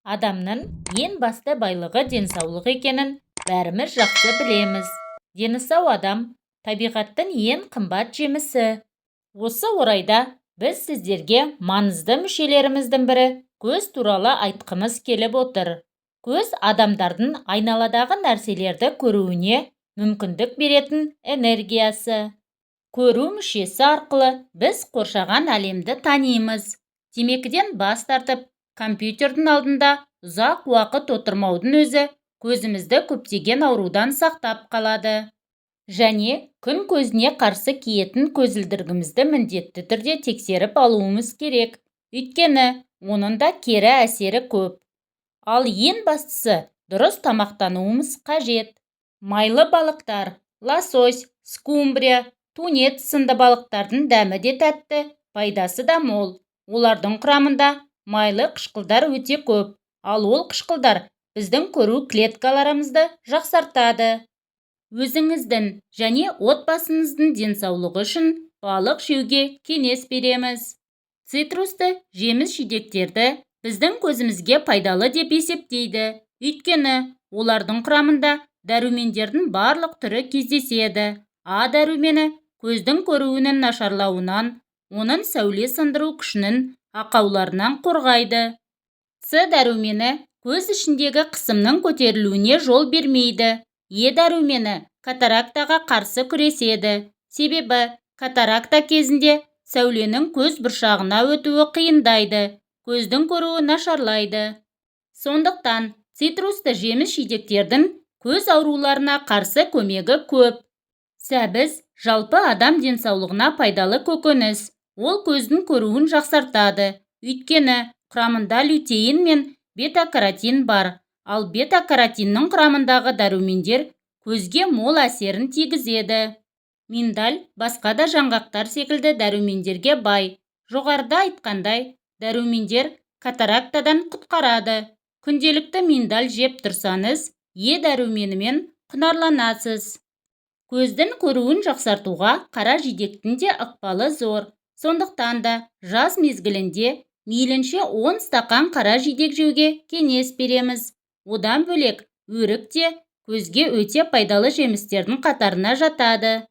Адамның ең басты байлығы денсаулық екенін бәріміз жақсы білеміз. Дені сау адам табиғаттың ең қымбат жемісі. Осы орайда біз сіздерге маңызды мүшелеріміздің бірі көз туралы айтқымыз келіп отыр. Көз адамдардың айналадағы нәрселерді көруіне мүмкіндік беретін энергиясы. Көру мүшесі арқылы біз қоршаған әлемді танимыз. Темекіден бас тартып, компьютердің алдында ұзақ уақыт отырмаудың өзі көзімізді көптеген аурудан сақтап қалады. Және күн көзіне қарсы киетін көзілдірігімізді міндетті түрде тексеріп алуымыз керек. Өйткені оның да кері әсері көп. Ал ең бастысы дұрыс тамақтануымыз қажет. Майлы балықтар, лосось, скумбрия, тунец сынды балықтардың дәмі де тәтті, пайдасы да мол. Олардың құрамында майлы қышқылдар өте көп, ал ол қышқылдар біздің көру клеткаларымызды жақсартады. Өзіңіздің және отбасыңыздың денсаулығы үшін балық жеуге кеңес береміз. Цитрусты жеміс-жидектерді біздің көзімізге пайдалы деп есептейді. Өйткені олардың құрамында дәрумендердің барлық түрі кездеседі. А дәрумені көздің көруінің нашарлауынан, оның сәуле сындыру күшінің ақауларынан қорғайды. С дәрумені көз ішіндегі қысымның көтерілуіне жол бермейді. Е дәрумені катарактаға қарсы күреседі. Себебі катаракта кезінде сәуленің көз бұршағына өтуі қиындайды, көздің көруі нашарлайды. Сондықтан цитрусты жеміс-жидектердің көз ауруларына қарсы көмегі көп. Сәбіз жалпы адам денсаулығына пайдалы көкөніс. Ол көздің көруін жақсартады. Өйткені құрамында лютеин мен бета-каротин бар. Ал бета-каротиннің құрамындағы дәрумендер көзге мол әсерін тигізеді. Миндаль басқа да жаңғақтар секілді дәрумендерге бай. Жоғарыда айтқандай, дәрумендер катарактадан құтқарады. Күнделікті миндаль жеп тұрсаңыз, Е дәруменімен құнарланасыз. Көздің көруін жақсартуға қара жидектің де ықпалы зор. Сондықтан да жаз мезгілінде мейлінше 10 стақан қара жидек жеуге кеңес береміз. Одан бөлек өрік те көзге өте пайдалы жемістердің қатарына жатады.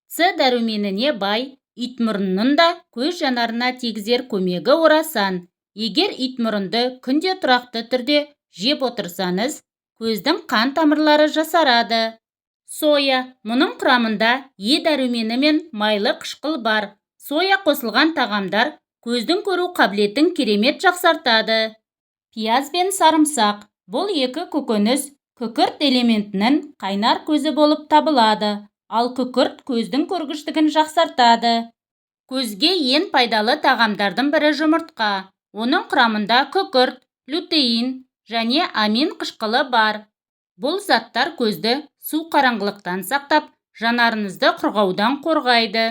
С дәруменіне бай итмұрынның да көз жанарына тигізер көмегі орасан. Егер итмұрынды күнде тұрақты түрде жеп отырсаңыз, көздің қан тамырлары жасарады. Соя, мұның құрамында Е дәрумені мен майлы қышқыл бар. Соя қосылған тағамдар көздің көру қабілетін керемет жақсартады. Пияз бен сарымсақ. Бұл екі көкөніс күкірт элементінің қайнар көзі болып табылады. Ал күкірт көздің көргіштігін жақсартады. Көзге ең пайдалы тағамдардың бірі жұмыртқа. Оның құрамында күкірт, лютеин және амин қышқылы бар. Бұл заттар көзді су қараңғылықтан сақтап, жанарыңызды құрғаудан қорғайды.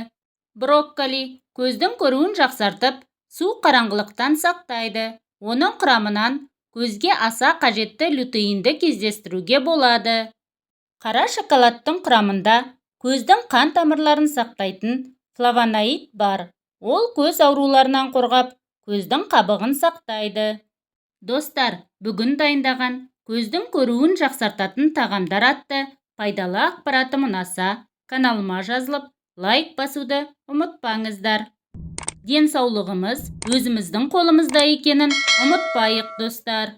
Брокколи көздің көруін жақсартып, су қараңғылықтан сақтайды. Оның құрамынан көзге аса қажетті лютеинді кездестіруге болады. Қара шоколадтың құрамында көздің қан тамырларын сақтайтын флавоноид бар. Ол көз ауруларынан қорғап, көздің қабығын сақтайды. Достар, бүгін дайындаған көздің көруін жақсартатын тағамдар атты пайдалы ақпаратым ұнаса, каналыма жазылып, лайк басуды ұмытпаңыздар. Денсаулығымыз өзіміздің қолымызда екенін ұмытпайық, достар.